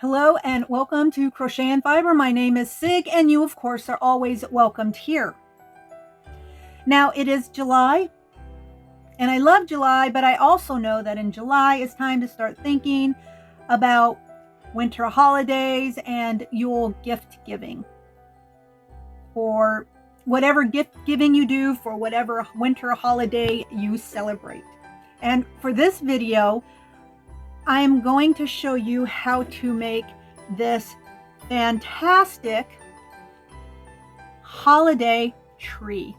Hello and welcome to Crochet and Fiber. My name is Sig and you of course are always welcomed here. Now it is July and I love July, but I also know that in July it's time to start thinking about winter holidays and Yule gift giving, or whatever gift giving you do for whatever winter holiday you celebrate. And for this video, I am going to show you how to make this fantastic holiday tree.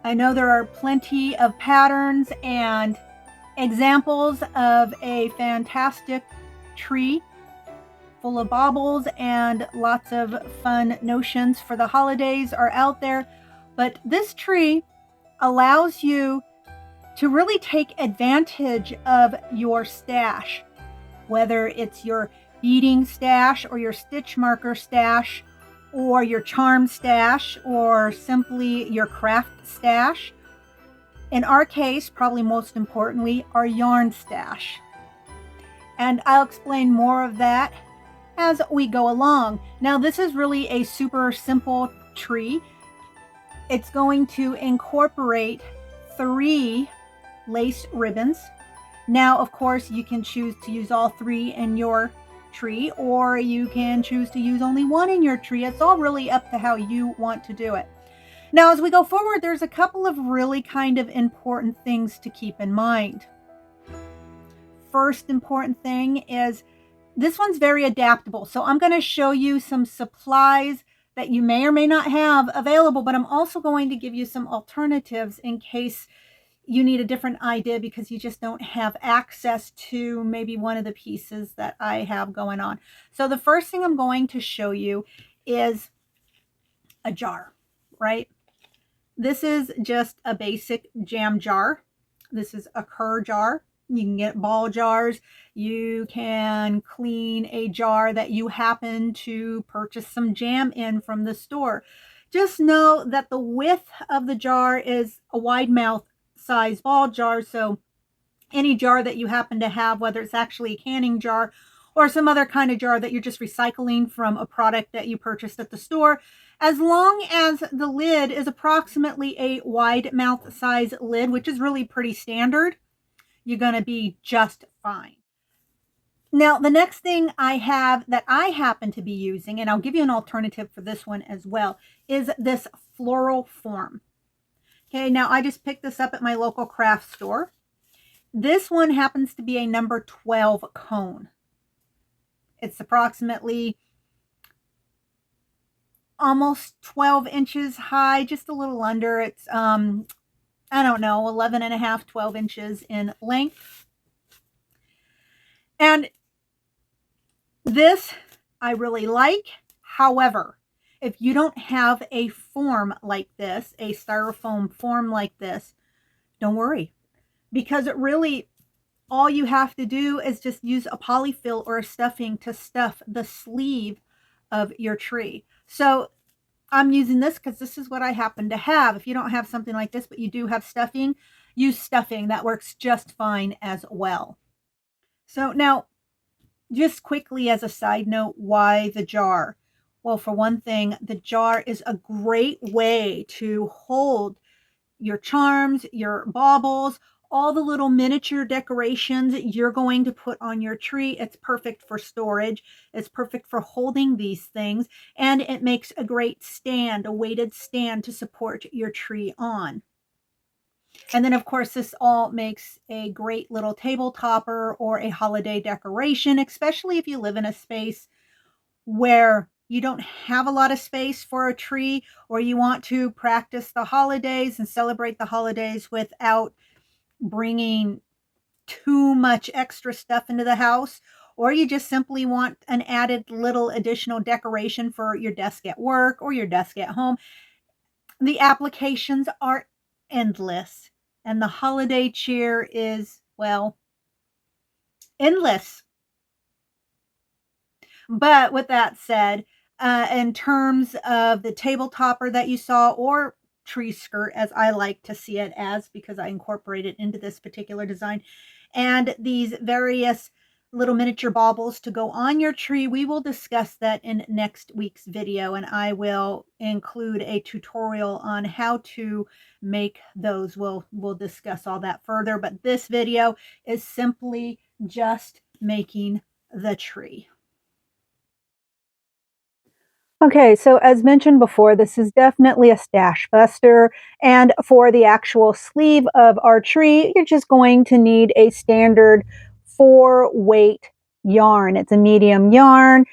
I know there are plenty of patterns and examples of a fantastic tree full of baubles and lots of fun notions for the holidays are out there, but this tree allows you to really take advantage of your stash, whether it's your beading stash or your stitch marker stash or your charm stash or simply your craft stash. In our case, probably most importantly, our yarn stash. And I'll explain more of that as we go along. Now, this is really a super simple tree. It's going to incorporate 3 lace ribbons. Now, of course, you can choose to use all 3 in your tree, or you can choose to use only 1 in your tree. It's all really up to how you want to do it. Now, as we go forward, there's a couple of really kind of important things to keep in mind. First important thing is this one's very adaptable. So I'm going to show you some supplies that you may or may not have available, but I'm also going to give you some alternatives in case you need a different idea because you just don't have access to maybe one of the pieces that I have going on. So the first thing I'm going to show you is a jar, right? This is just a basic jam jar. This is a cur jar. You can get ball jars. You can clean a jar that you happen to purchase some jam in from the store. Just know that the width of the jar is a wide mouth size ball jar. So any jar that you happen to have, whether it's actually a canning jar or some other kind of jar that you're just recycling from a product that you purchased at the store, as long as the lid is approximately a wide mouth size lid, which is really pretty standard, you're going to be just fine. Now, the next thing I have that I happen to be using, and I'll give you an alternative for this one as well, is this floral form. Okay, now I just picked this up at my local craft store. This one happens to be a number 12 cone. It's approximately almost 12 inches high, just a little under. It's, I don't know, 11 and a half, 12 inches in length. And this I really like. However, if you don't have a form like this, a styrofoam form like this, don't worry, because it really, all you have to do is just use a polyfill or a stuffing to stuff the sleeve of your tree. So I'm using this because this is what I happen to have. If you don't have something like this, but you do have stuffing, use stuffing. That works just fine as well. So now, just quickly as a side note, why the jar? Well, for one thing, the jar is a great way to hold your charms, your baubles, all the little miniature decorations you're going to put on your tree. It's perfect for storage. It's perfect for holding these things. And it makes a great stand, a weighted stand to support your tree on. And then, of course, this all makes a great little table topper or a holiday decoration, especially if you live in a space where you don't have a lot of space for a tree, or you want to practice the holidays and celebrate the holidays without bringing too much extra stuff into the house, or you just simply want an added little additional decoration for your desk at work or your desk at home. The applications are endless, and the holiday cheer is, well, endless. But with that said, in terms of the table topper that you saw, or tree skirt, as I like to see it as, because I incorporate it into this particular design. And these various little miniature baubles to go on your tree. We will discuss that in next week's video, and I will include a tutorial on how to make those. We'll discuss all that further, but this video is simply just making the tree. Okay, so as mentioned before, this is definitely a stash buster. And for the actual sleeve of our tree, you're just going to need a standard 4-weight yarn. It's a medium yarn.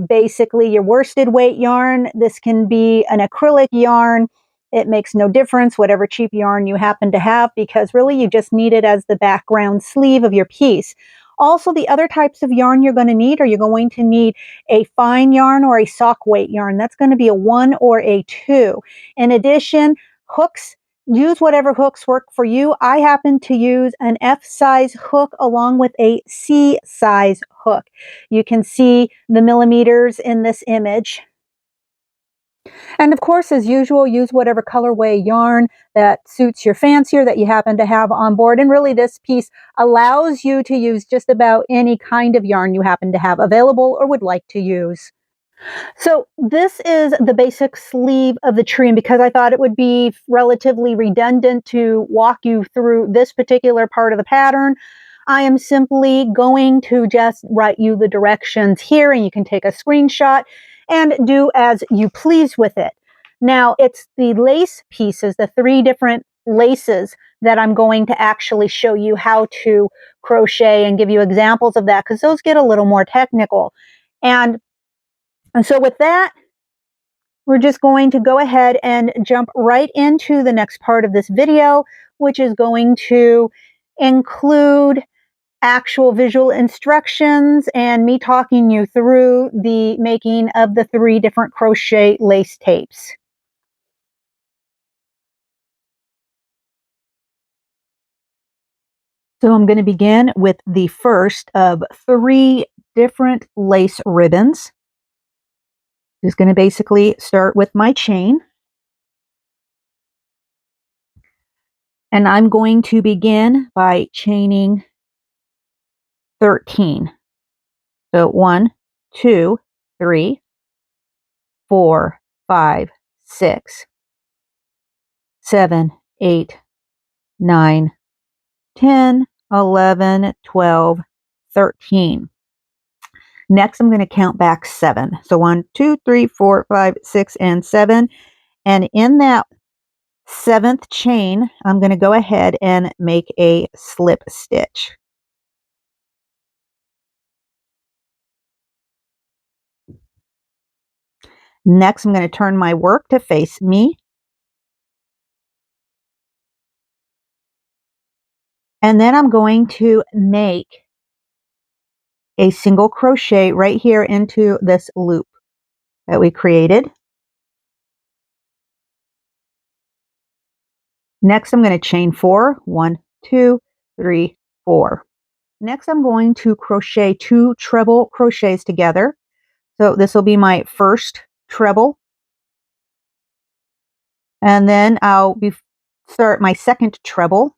Basically, your worsted weight yarn. This can be an acrylic yarn. It makes no difference, whatever cheap yarn you happen to have, because really you just need it as the background sleeve of your piece. Also, the other types of yarn you're going to need are you're going to need a fine yarn or a sock weight yarn. That's going to be a 1 or a 2. In addition, hooks. Use whatever hooks work for you. I happen to use an F size hook along with a C size hook. You can see the millimeters in this image. And of course, as usual, use whatever colorway yarn that suits your fancy or that you happen to have on board. And really, this piece allows you to use just about any kind of yarn you happen to have available or would like to use. So this is the basic sleeve of the tree, and because I thought it would be relatively redundant to walk you through this particular part of the pattern, I am simply going to just write you the directions here, and you can take a screenshot and do as you please with it. Now, it's the lace pieces, the 3 different laces, that I'm going to actually show you how to crochet and give you examples of that, because those get a little more technical. And so with that, we're just going to go ahead and jump right into the next part of this video, which is going to include actual visual instructions and me talking you through the making of the 3 different crochet lace tapes. So I'm going to begin with the first of 3 different lace ribbons. Just going to basically start with my chain. And I'm going to begin by chaining 13. So 1, 2, 3, 4, 5, 6, 7, 8, 9, 10, 11, 12, 13. Next, I'm going to count back 7. So 1, 2, 3, 4, 5, 6, and 7. And in that 7th chain, I'm going to go ahead and make a slip stitch. Next, I'm going to turn my work to face me. And then I'm going to make a single crochet right here into this loop that we created. Next, I'm going to chain 4. 1, 2, 3, 4. Next, I'm going to crochet 2 treble crochets together. So this will be my first treble. And then I'll start my second treble.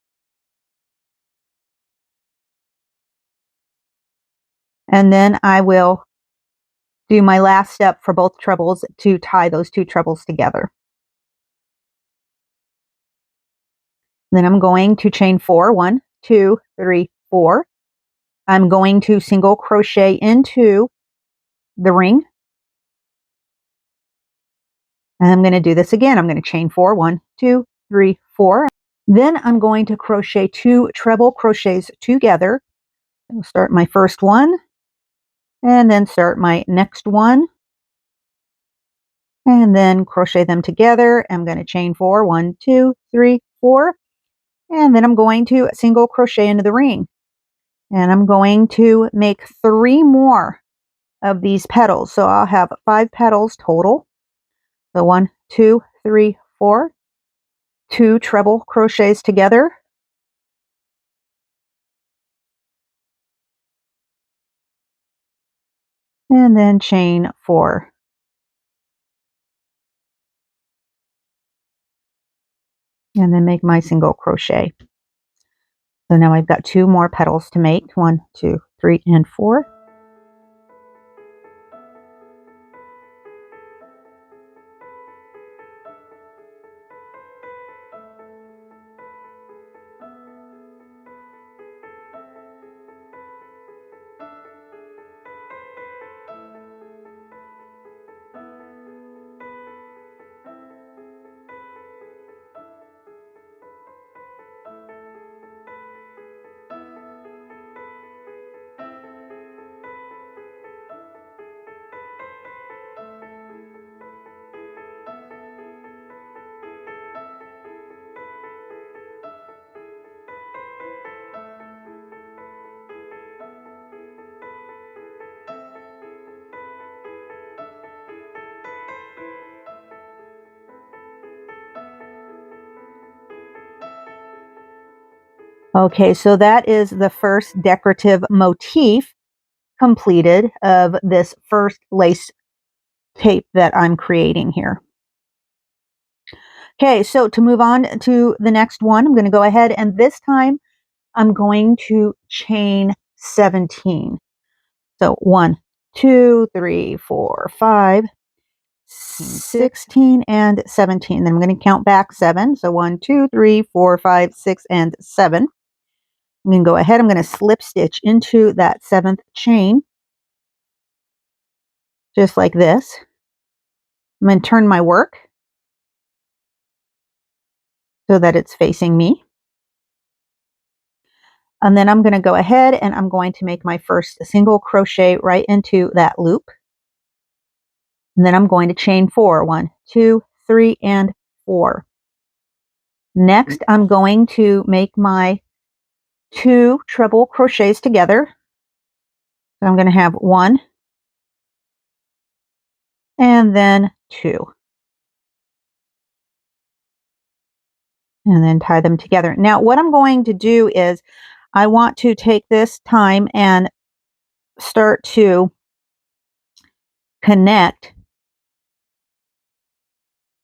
And then I will do my last step for both trebles to tie those 2 trebles together. Then I'm going to chain 4. 1, 2, 3, 4. I'm going to single crochet into the ring. And I'm going to do this again. I'm going to chain 4. 1, 2, 3, 4. Then I'm going to crochet 2 treble crochets together. I'll start my first one and then start my next one. And then crochet them together. I'm going to chain 4. 1, 2, 3, 4. And then I'm going to single crochet into the ring. And I'm going to make 3 more of these petals. So I'll have 5 petals total. So 1, 2, 3, 4. 2 treble crochets together. And then chain 4. and then make my single crochet. So now I've got 2 more petals to make. 1, 2, 3, and 4. Okay, so that is the first decorative motif completed of this first lace tape that I'm creating here. Okay, so to move on to the next one, I'm going to go ahead and this time I'm going to chain 17. So 1, 2, 3, 4, 5, 16, and 17. Then I'm going to count back 7. So 1, 2, 3, 4, 5, 6, and 7. I'm going to go ahead, I'm going to slip stitch into that 7th chain, just like this. I'm going to turn my work so that it's facing me. And then I'm going to go ahead and I'm going to make my first single crochet right into that loop. And then I'm going to chain 4. 1, 2, 3, and 4. Next, I'm going to make my 2 treble crochets together. So I'm going to have 1 and then 2. And then tie them together. Now, what I'm going to do is I want to take this time and start to connect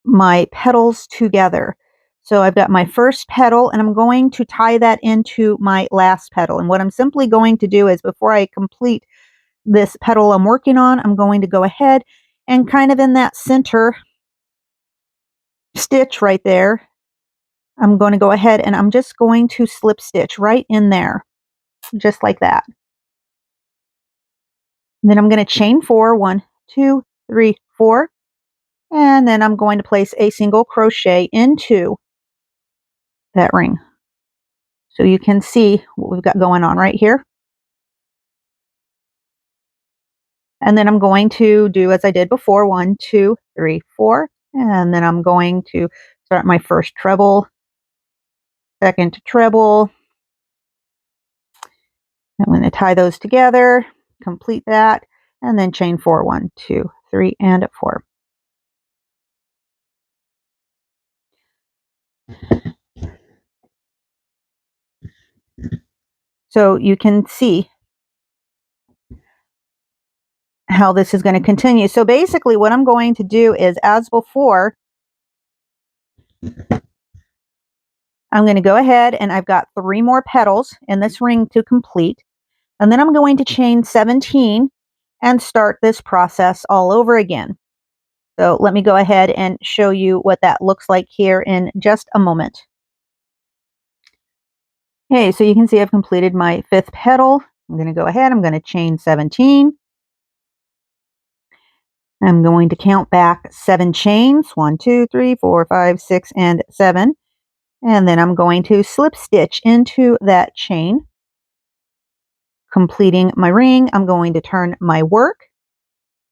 my petals together. So I've got my first petal and I'm going to tie that into my last petal. And what I'm simply going to do is before I complete this petal I'm working on, I'm going to go ahead and kind of in that center stitch right there, I'm going to go ahead and I'm just going to slip stitch right in there, just like that. And then I'm going to chain 4, 1, 2, 3, 4, and then I'm going to place a single crochet into that ring. So you can see what we've got going on right here. And then I'm going to do as I did before, 1, 2, 3, 4, and then I'm going to start my first treble, second treble. I'm going to tie those together, complete that, and then chain 4, 1, 2, 3, and 4. So you can see how this is going to continue. So basically what I'm going to do is, as before, I'm going to go ahead and I've got 3 more petals in this ring to complete. And then I'm going to chain 17 and start this process all over again. So let me go ahead and show you what that looks like here in just a moment. Okay, so you can see I've completed my 5th petal. I'm going to go ahead, I'm going to chain 17. I'm going to count back 7 chains, 1, 2, 3, 4, 5, 6, and 7. And then I'm going to slip stitch into that chain, completing my ring. I'm going to turn my work,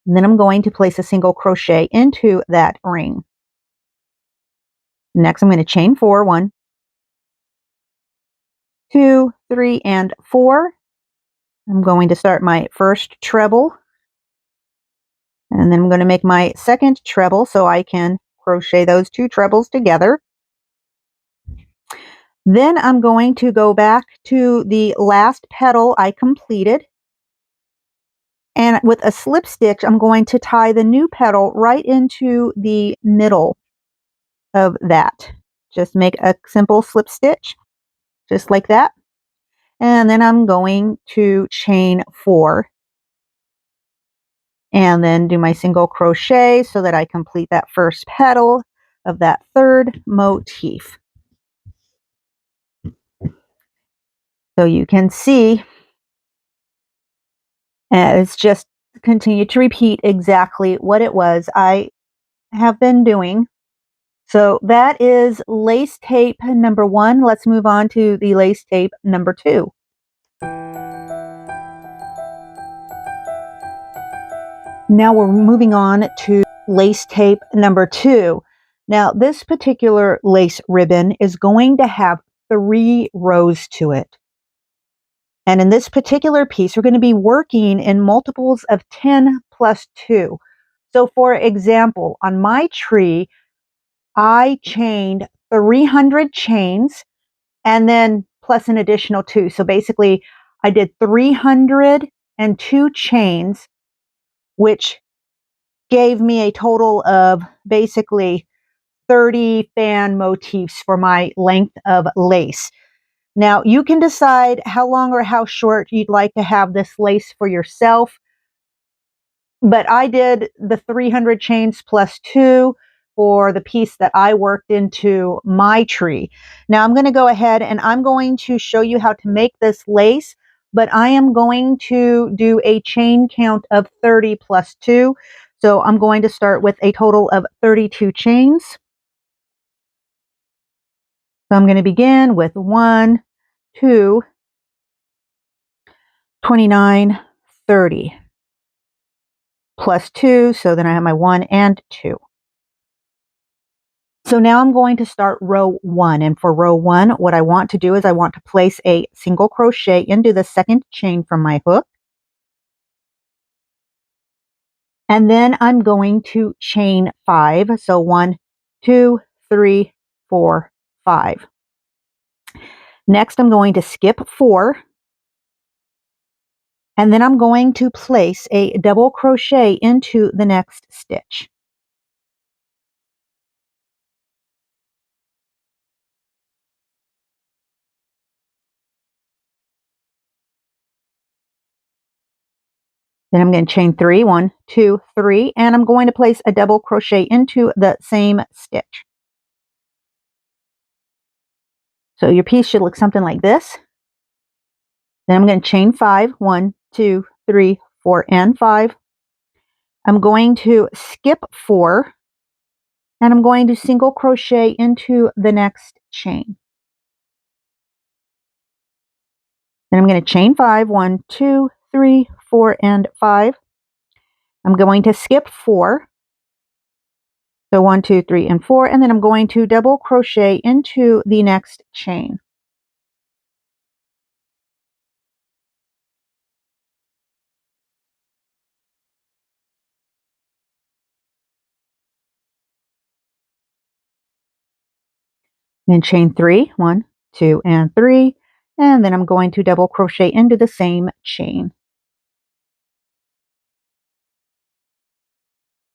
and then I'm going to place a single crochet into that ring. Next, I'm going to chain 4, 1, 2, 3, and 4. I'm going to start my first treble, and then I'm going to make my second treble so I can crochet those 2 trebles together. Then I'm going to go back to the last petal I completed, and with a slip stitch I'm going to tie the new petal right into the middle of that. just make a simple slip stitch, just like that. And then I'm going to chain 4 and then do my single crochet so that I complete that first petal of that third motif. So you can see it's just continue to repeat exactly what it was I have been doing. So that is lace tape number 1. Let's move on to the lace tape number 2. Now we're moving on to lace tape number 2. Now this particular lace ribbon is going to have 3 rows to it. And in this particular piece, we're going to be working in multiples of 10 plus 2. So for example, on my tree, I chained 300 chains and then plus an additional 2. So basically, I did 302 chains, which gave me a total of basically 30 fan motifs for my length of lace. Now, you can decide how long or how short you'd like to have this lace for yourself, but I did the 300 chains plus 2 for the piece that I worked into my tree. Now, I'm going to go ahead and I'm going to show you how to make this lace, but I am going to do a chain count of 30 plus 2. So I'm going to start with a total of 32 chains. So I'm going to begin with 1, 2, 29, 30, plus 2. So then I have my 1 and 2. So now I'm going to start row 1. And for row 1, what I want to do is I want to place a single crochet into the second chain from my hook. And then I'm going to chain 5. So 1, 2, 3, 4, 5. Next, I'm going to skip 4. And then I'm going to place a double crochet into the next stitch. Then I'm going to chain 3, 1, 2, 3, and I'm going to place a double crochet into the same stitch. So your piece should look something like this. Then I'm going to chain 5, 1, 2, 3, 4, and 5. I'm going to skip 4, and I'm going to single crochet into the next chain. Then I'm going to chain 5, 1, 2, 3, 4, and 5. I'm going to skip 4. So 1, 2, 3, and 4, and then I'm going to double crochet into the next chain. Then chain 3, 1, 2, and 3, and then I'm going to double crochet into the same chain.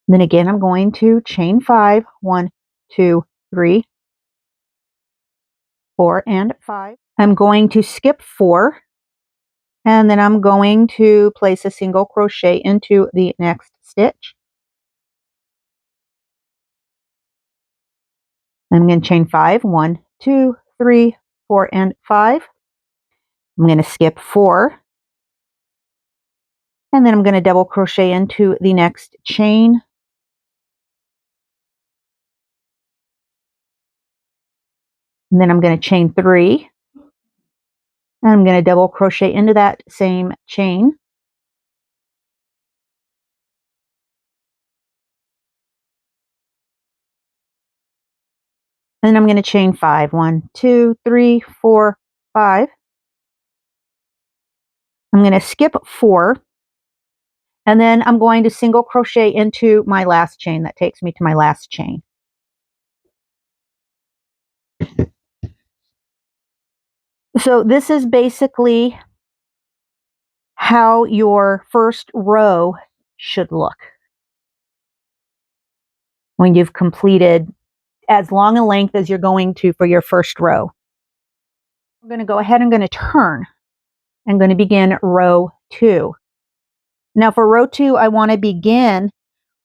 Then again, I'm going to chain 5, 1, 2, 3, 4, and 5. I'm going to skip 4, and then I'm going to place a single crochet into the next stitch. I'm going to chain 5, 1, 2, 3, 4, and 5. I'm going to skip 4, and then I'm going to double crochet into the next chain. And then I'm going to chain 3, and I'm going to double crochet into that same chain. And then I'm going to chain 5, 1, 2, 3, 4, 5. I'm going to skip 4, and then I'm going to single crochet into my last chain. That takes me to my last chain. So this is basically how your first row should look when you've completed as long a length as you're going to for your first row. I'm going to go ahead and I'm going to turn. I'm going to begin row 2. Now for row 2, I want to begin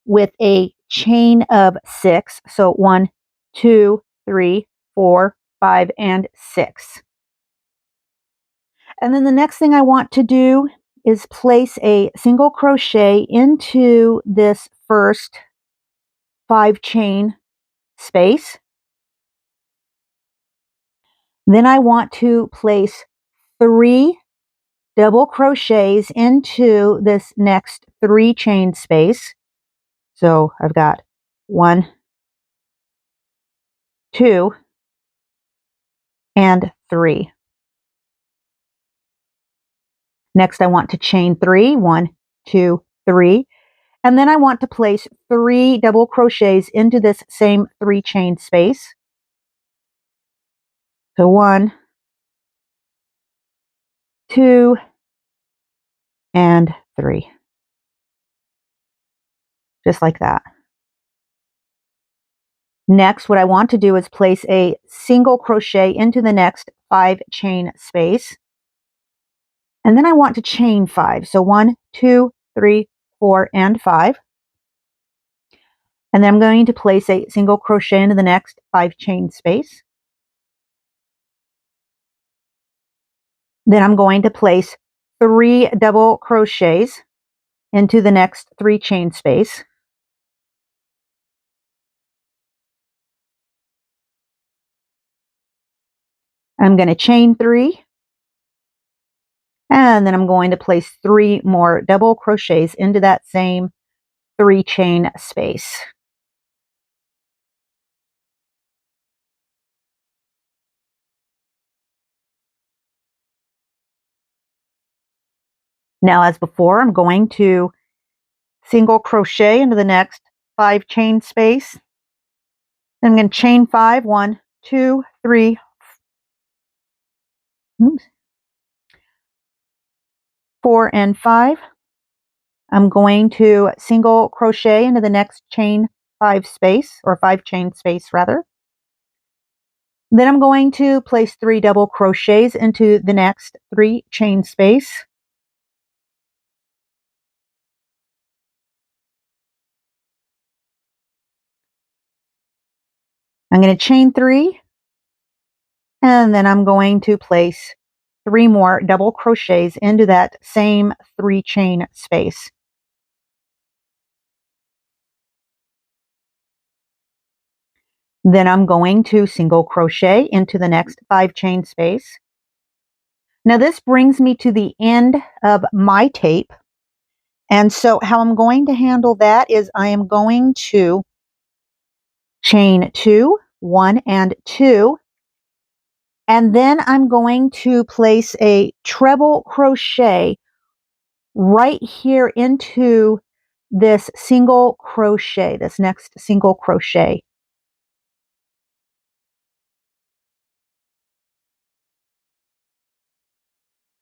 with a chain of 6. So 1, 2, 3, 4, 5, and 6. And then the next thing I want to do is place a single crochet into this first 5 chain space. Then I want to place 3 double crochets into this next 3 chain space. So I've got 1, 2, and 3. Next I want to chain 3, 1, 2, 3. And then I want to place 3 double crochets into this same 3 chain space. So 1, 2, and 3. Just like that. Next, what I want to do is place a single crochet into the next 5 chain space. And then I want to chain 5. So 1, 2, 3, 4, and 5. And then I'm going to place a single crochet into the next 5 chain space. Then I'm going to place 3 double crochets into the next 3 chain space. I'm going to chain 3. And then I'm going to place 3 more double crochets into that same 3 chain space. Now, as before, I'm going to single crochet into the next 5 chain space. Then I'm going to chain 5, 1, 2, 3, 4, and 5. I'm going to single crochet into the next chain 5 space, or 5 chain space rather. Then I'm going to place 3 double crochets into the next 3 chain space. I'm going to chain 3, and then I'm going to place 3 more double crochets into that same 3 chain space. Then I'm going to single crochet into the next 5 chain space. Now this brings me to the end of my tape. And so how I'm going to handle that is I am going to chain 2, 1, and 2. And then I'm going to place a treble crochet right here into this single crochet, this next single crochet.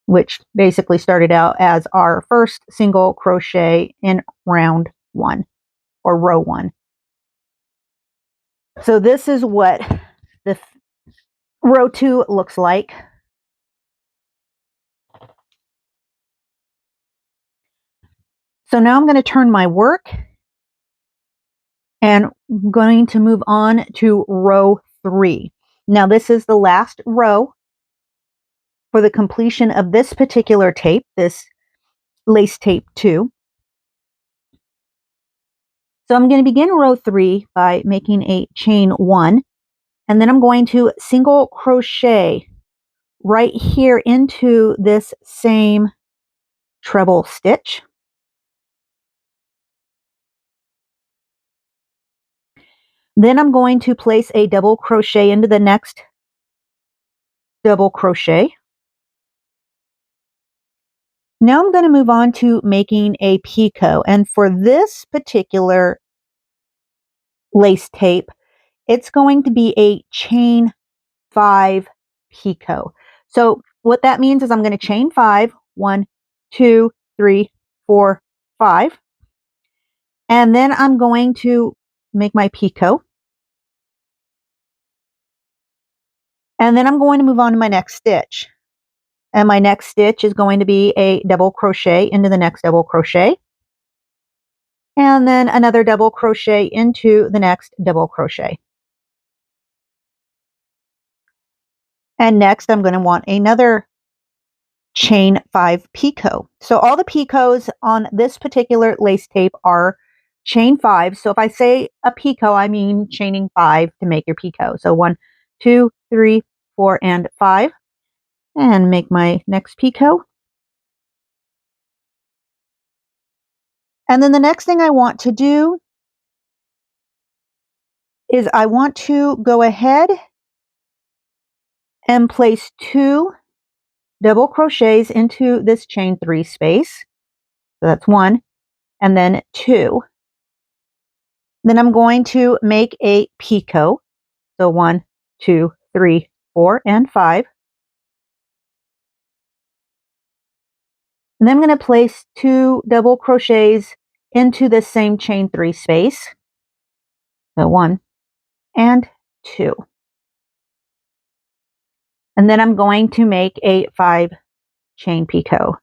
Which basically started out as our first single crochet in round 1 or row 1. So this is what the row 2 looks like. So now I'm going to turn my work and I'm going to move on to row 3. Now this is the last row for the completion of this particular tape, this lace tape 2. So I'm going to begin row 3 by making a chain 1, and then I'm going to single crochet right here into this same treble stitch. Then I'm going to place a double crochet into the next double crochet. Now I'm going to move on to making a picot, and for this particular lace tape, it's going to be a chain 5 picot. So what that means is I'm going to chain 5, 1, 2, 3, 4, 5, and then I'm going to make my picot. And then I'm going to move on to my next stitch. And my next stitch is going to be a double crochet into the next double crochet. And then another double crochet into the next double crochet. And next I'm going to want another chain 5 picot. So all the picots on this particular lace tape are chain 5. So if I say a picot, I mean chaining 5 to make your picot. So 1, 2, 3, 4, and 5. And make my next picot. And then the next thing I want to do is I want to go ahead and place 2 double crochets into this chain 3 space. So that's 1 and then 2. Then I'm going to make a picot. So 1, 2, 3, 4, and 5. And then I'm going to place 2 double crochets into the same chain 3 space. So 1 and 2. And then I'm going to make a 5 chain picot.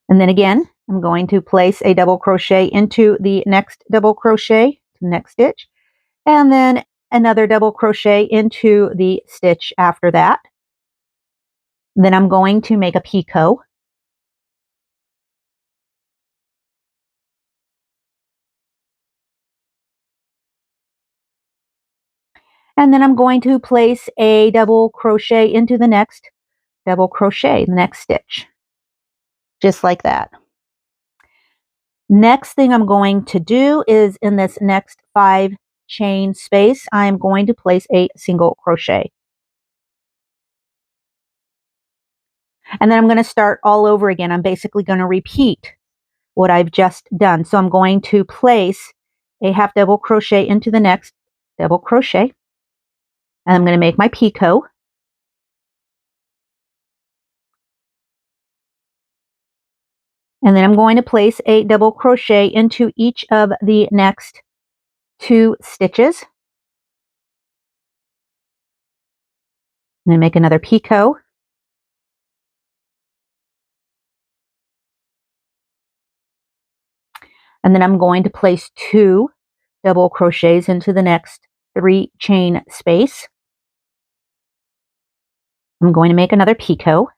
And then again, I'm going to place a double crochet into the next double crochet, next stitch, and then another double crochet into the stitch after that. Then I'm going to make a picot. And then I'm going to place a double crochet into the next double crochet, the next stitch, just like that. Next thing I'm going to do is in this next 5 chain space, I'm going to place a single crochet. And then I'm going to start all over again. I'm basically going to repeat what I've just done. So I'm going to place a half double crochet into the next double crochet. And I'm going to make my picot. And then I'm going to place a double crochet into each of the next 2 stitches. And then make another picot. And then I'm going to place 2 double crochets into the next 3 chain space. I'm going to make another picot.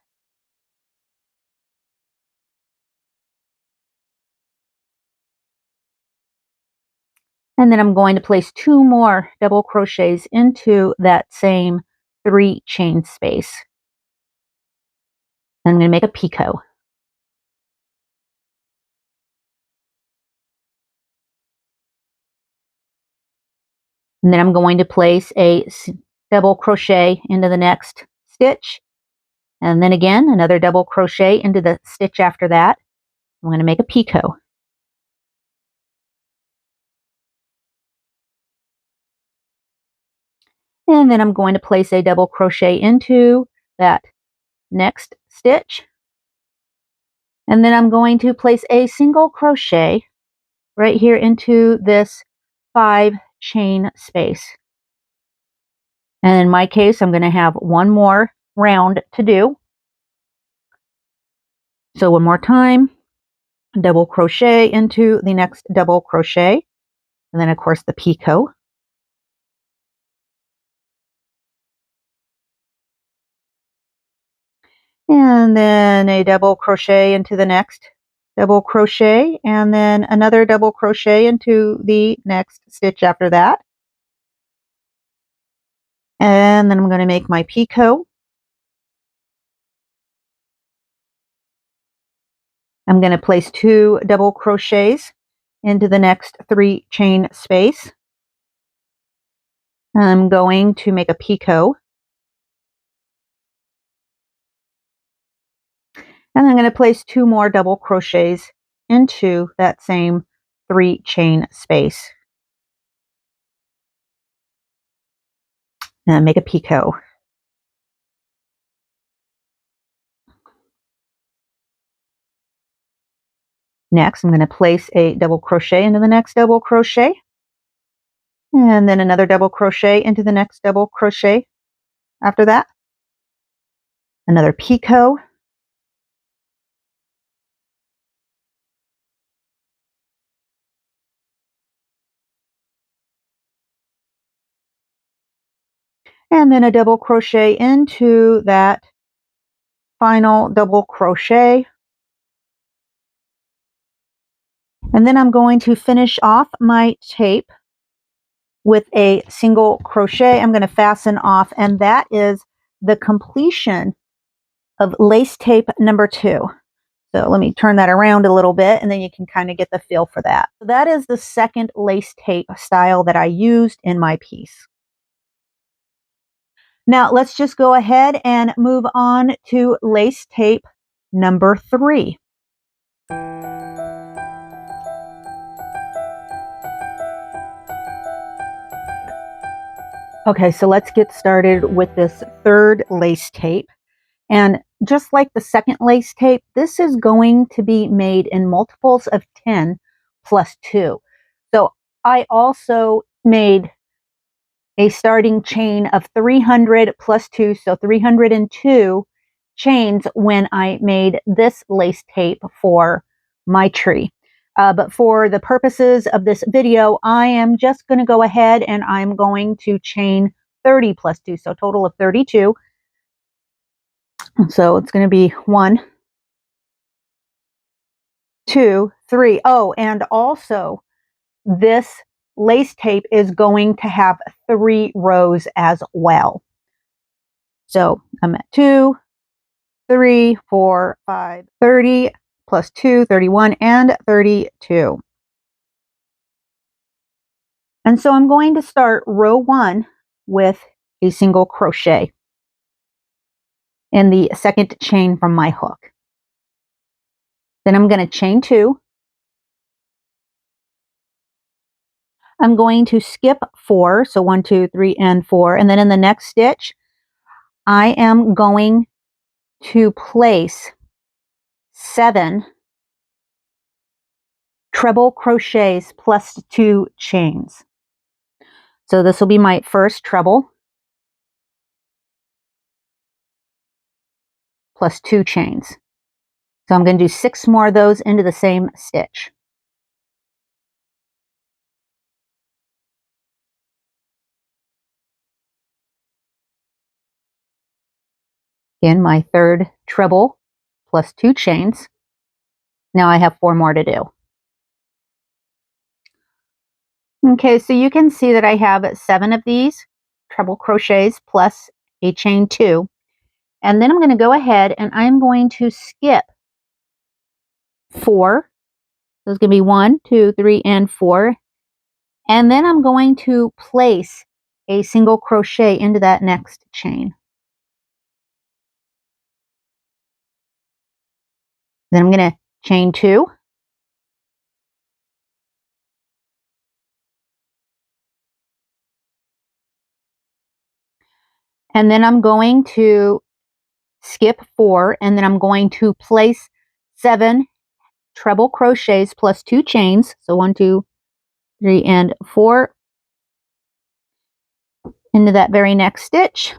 And then I'm going to place 2 more double crochets into that same 3 chain space. And I'm going to make a picot. And then I'm going to place a double crochet into the next stitch. And then again, another double crochet into the stitch after that. I'm going to make a picot. And then I'm going to place a double crochet into that next stitch. And then I'm going to place a single crochet right here into this 5 chain space. And in my case, I'm going to have 1 more round to do. So one more time, double crochet into the next double crochet. And then of course the picot. And then a double crochet into the next double crochet, and then another double crochet into the next stitch after that. And then I'm going to make my picot. I'm going to place 2 double crochets into the next 3 chain space. I'm going to make a picot. And I'm going to place 2 more double crochets into that same 3 chain space. And make a picot. Next, I'm going to place a double crochet into the next double crochet, and then another double crochet into the next double crochet after that, another picot, and then a double crochet into that final double crochet. And then I'm going to finish off my tape with a single crochet. I'm going to fasten off, and that is the completion of lace tape number 2. So let me turn that around a little bit, and then you can kind of get the feel for that. So that is the second lace tape style that I used in my piece. Now let's just go ahead and move on to lace tape number 3. Okay, so let's get started with this third lace tape. And just like the second lace tape, this is going to be made in multiples of 10 plus 2. So I also made a starting chain of 300 plus 2, so 302 chains when I made this lace tape for my tree. But for the purposes of this video, I am just going to go ahead and I'm going to chain 30 plus 2, so total of 32. So it's going to be 1, 2, 3. Oh, and also this lace tape is going to have 3 rows as well. So I'm at 2, 3, 4, 5, 30 plus 2, 31, and 32. And so I'm going to start row 1 with a single crochet in the second chain from my hook. Then I'm going to chain 2. I'm going to skip 4, so 1, 2, 3, and 4. And then in the next stitch, I am going to place 7 treble crochets plus 2 chains. So this will be my first treble plus 2 chains. So I'm going to do 6 more of those into the same stitch. Again, my third treble plus 2 chains. Now I have 4 more to do. Okay, so you can see that I have 7 of these treble crochets plus a chain 2. And then I'm going to go ahead and I'm going to skip 4. So it's going to be 1, 2, 3, and 4. And then I'm going to place a single crochet into that next chain. Then I'm going to chain 2. And then I'm going to skip 4, and then I'm going to place 7 treble crochets plus 2 chains. So 1, 2, 3, and 4 into that very next stitch.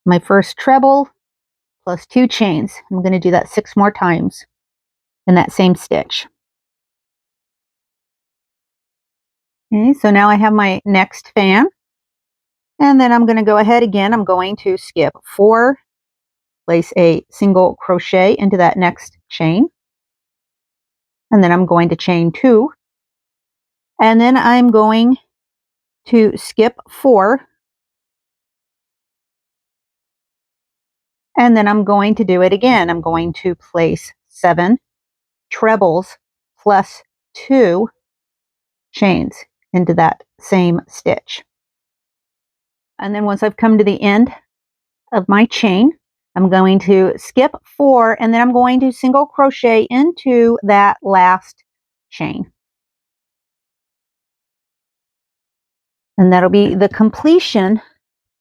My first treble plus 2 chains. I'm going to do that 6 more times in that same stitch. Okay, so now I have my next fan. And then I'm going to go ahead again. I'm going to skip 4, place a single crochet into that next chain. And then I'm going to chain 2. And then I'm going to skip 4. And then I'm going to do it again. I'm going to place 7 trebles plus 2 chains into that same stitch. And then once I've come to the end of my chain, I'm going to skip 4, and then I'm going to single crochet into that last chain. And that'll be the completion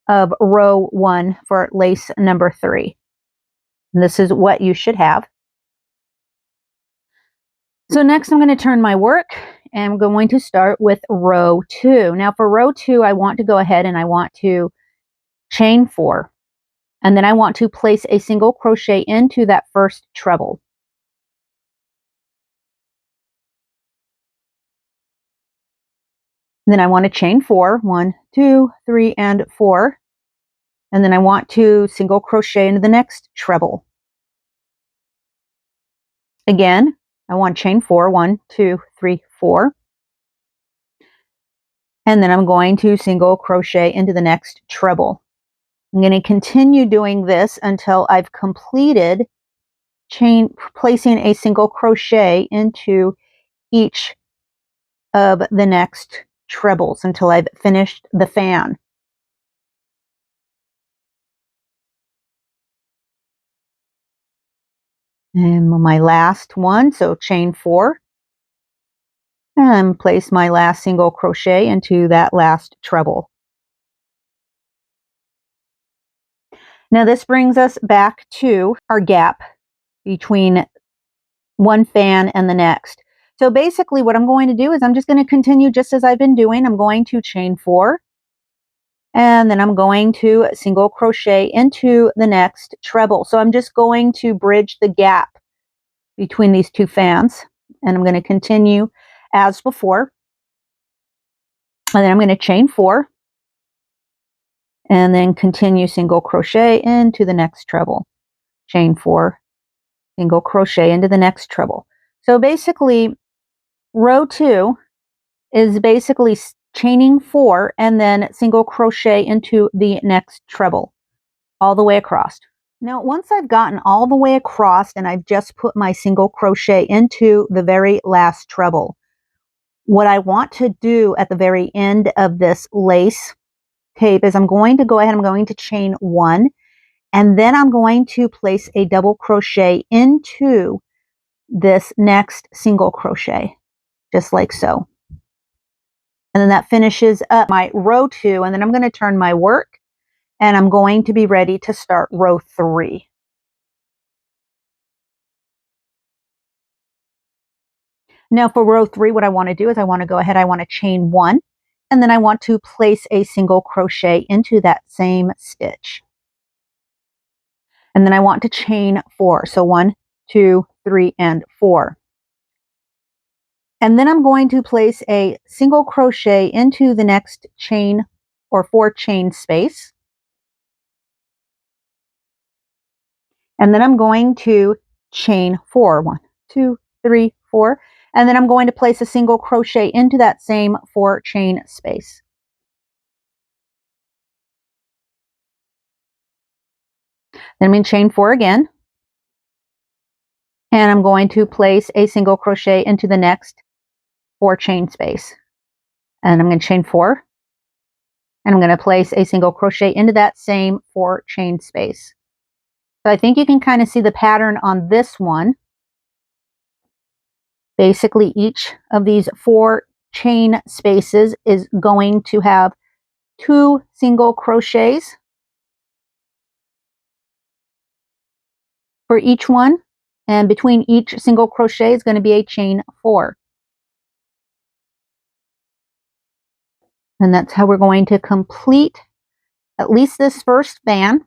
of row 1 for lace number 3. And this is what you should have. So next I'm going to turn my work and I'm going to start with row 2. Now for row 2, I want to go ahead and I want to chain 4. And then I want to place a single crochet into that first treble. Then I want to chain 4, 1, 2, 3, and 4. And then I want to single crochet into the next treble. Again, I want to chain 4, 1, 2, 3, 4. And then I'm going to single crochet into the next treble. I'm going to continue doing this until I've completed placing a single crochet into each of the next trebles until I've finished the fan. And my last one, so chain 4, and place my last single crochet into that last treble. Now this brings us back to our gap between one fan and the next. So basically what I'm going to do is I'm just going to continue just as I've been doing. I'm going to chain 4, and then I'm going to single crochet into the next treble. So I'm just going to bridge the gap between these two fans, and I'm going to continue as before. And then I'm going to chain 4 and then continue single crochet into the next treble. Chain 4, single crochet into the next treble. So basically row 2 is basically chaining 4 and then single crochet into the next treble all the way across. Now once I've gotten all the way across and I've just put my single crochet into the very last treble, what I want to do at the very end of this lace tape is I'm going to go ahead, I'm going to chain 1, and then I'm going to place a double crochet into this next single crochet, just like so. And then that finishes up my row 2, and then I'm going to turn my work and I'm going to be ready to start row 3. Now for row 3, what I want to do is I want to go ahead, I want to chain 1, and then I want to place a single crochet into that same stitch. And then I want to chain 4. So 1, 2, 3, and 4. And then I'm going to place a single crochet into the next chain or 4 chain space. And then I'm going to chain 4. 1, 2, 3, 4. And then I'm going to place a single crochet into that same 4 chain space. Then I'm going to chain 4 again. And I'm going to place a single crochet into the next 4 chain space. And I'm going to chain 4. And I'm going to place a single crochet into that same 4 chain space. So I think you can kind of see the pattern on this one. Basically, each of these 4 chain spaces is going to have 2 single crochets for each one. And between each single crochet is going to be a chain 4. And that's how we're going to complete at least this first fan.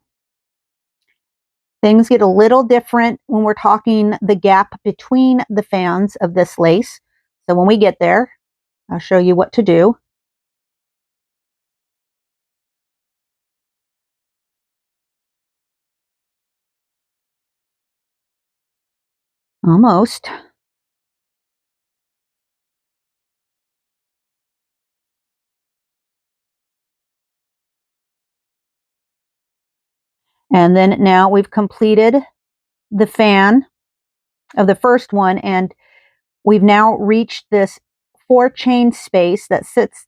Things get a little different when we're talking the gap between the fans of this lace. So when we get there, I'll show you what to do. Almost. And then now we've completed the fan of the first one, and we've now reached this 4 chain space that sits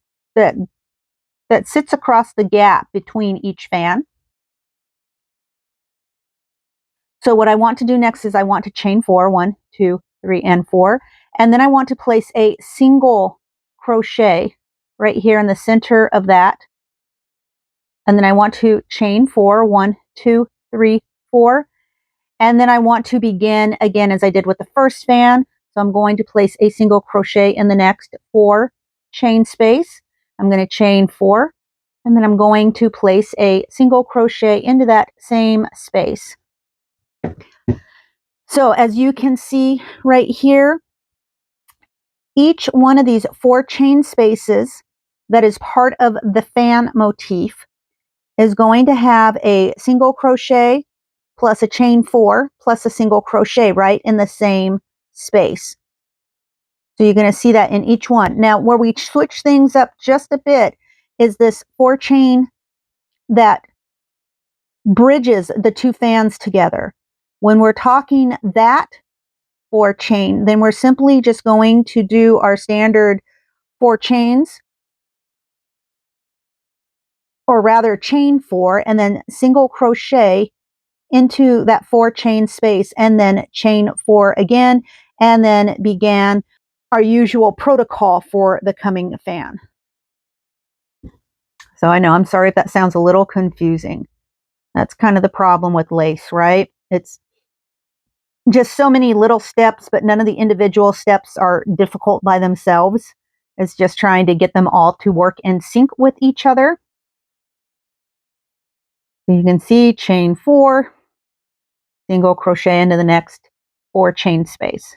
across the gap between each fan. So what I want to do next is I want to chain 4, 1, 2, 3, and 4, and then I want to place a single crochet right here in the center of that. And then I want to chain 4, 1, 2, 3, 4. And then I want to begin again as I did with the first fan. So I'm going to place a single crochet in the next 4 chain space. I'm going to chain 4, and then I'm going to place a single crochet into that same space. So as you can see right here, each one of these 4 chain spaces that is part of the fan motif is going to have a single crochet plus a chain 4 plus a single crochet right in the same space. So you're going to see that in each one. Now, where we switch things up just a bit is this 4 chain that bridges the 2 fans together. When we're talking that 4 chain, then we're simply just going to do our standard 4 chains, or rather chain 4, and then single crochet into that 4 chain space, and then chain 4 again, and then begin our usual protocol for the coming fan. So I know, I'm sorry if that sounds a little confusing. That's kind of the problem with lace, right? It's just so many little steps, but none of the individual steps are difficult by themselves. It's just trying to get them all to work in sync with each other. So you can see chain 4, single crochet into the next 4 chain space.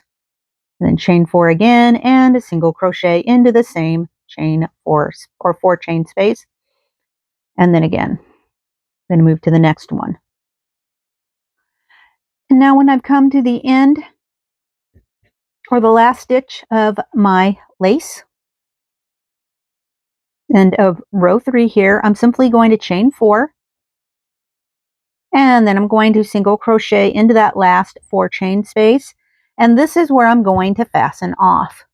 And then chain 4 again, and a single crochet into the same chain 4 or 4 chain space. And then again, then move to the next one. And now when I've come to the end or the last stitch of my lace, end of row 3 here, I'm simply going to chain 4, and then I'm going to single crochet into that last 4 chain space, and this is where I'm going to fasten off.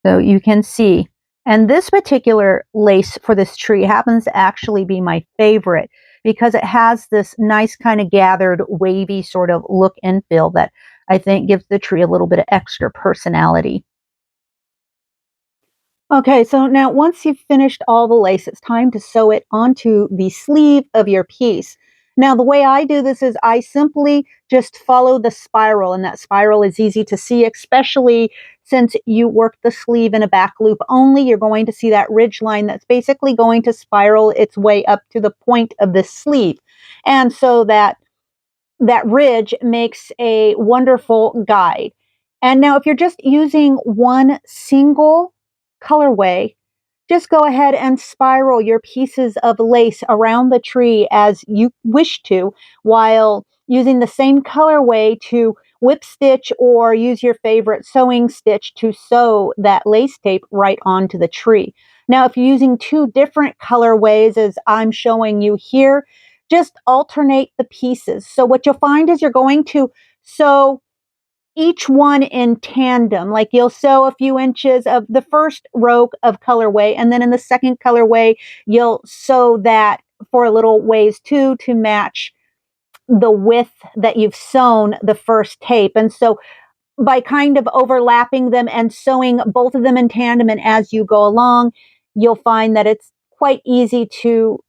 So you can see, and this particular lace for this tree happens to actually be my favorite because it has this nice kind of gathered wavy sort of look and feel that I think gives the tree a little bit of extra personality. Okay, so now once you've finished all the lace, it's time to sew it onto the sleeve of your piece. Now, the way I do this is I simply just follow the spiral, and that spiral is easy to see, especially since you work the sleeve in a back loop only. You're going to see that ridge line that's basically going to spiral its way up to the point of the sleeve. And so that ridge makes a wonderful guide. And now if you're just using one single colorway, just go ahead and spiral your pieces of lace around the tree as you wish to, while using the same colorway to whip stitch or use your favorite sewing stitch to sew that lace tape right onto the tree. Now, if you're using 2 different colorways, as I'm showing you here, just alternate the pieces. So what you'll find is you're going to sew each one in tandem. Like you'll sew a few inches of the first row of colorway, and then in the second colorway, you'll sew that for a little ways too to match the width that you've sewn the first tape. And so by kind of overlapping them and sewing both of them in tandem, and as you go along, you'll find that it's quite easy to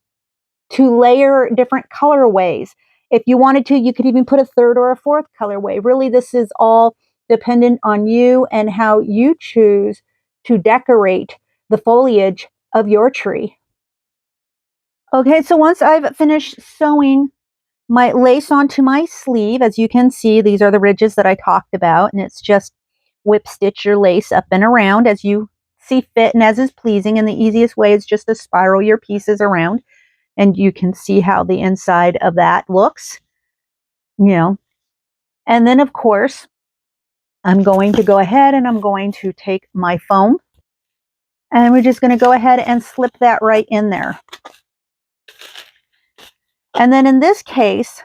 layer different colorways. If you wanted to, you could even put a 3rd or a 4th colorway. Really, this is all dependent on you and how you choose to decorate the foliage of your tree. Okay, so once I've finished sewing my lace onto my sleeve, as you can see, these are the ridges that I talked about, and it's just whip stitch your lace up and around as you see fit and as is pleasing, and the easiest way is just to spiral your pieces around. And you can see how the inside of that looks, And then, of course, I'm going to go ahead and I'm going to take my foam, and we're just going to go ahead and slip that right in there. And then in this case,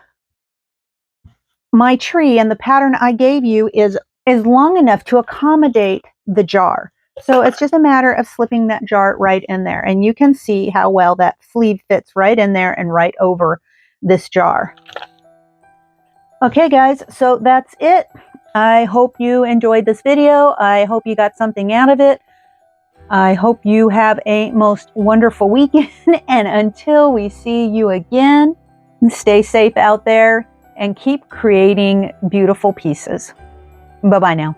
my tree and the pattern I gave you is long enough to accommodate the jar. So it's just a matter of slipping that jar right in there. And you can see how well that sleeve fits right in there and right over this jar. Okay, guys, so that's it. I hope you enjoyed this video. I hope you got something out of it. I hope you have a most wonderful weekend. And until we see you again, stay safe out there and keep creating beautiful pieces. Bye-bye now.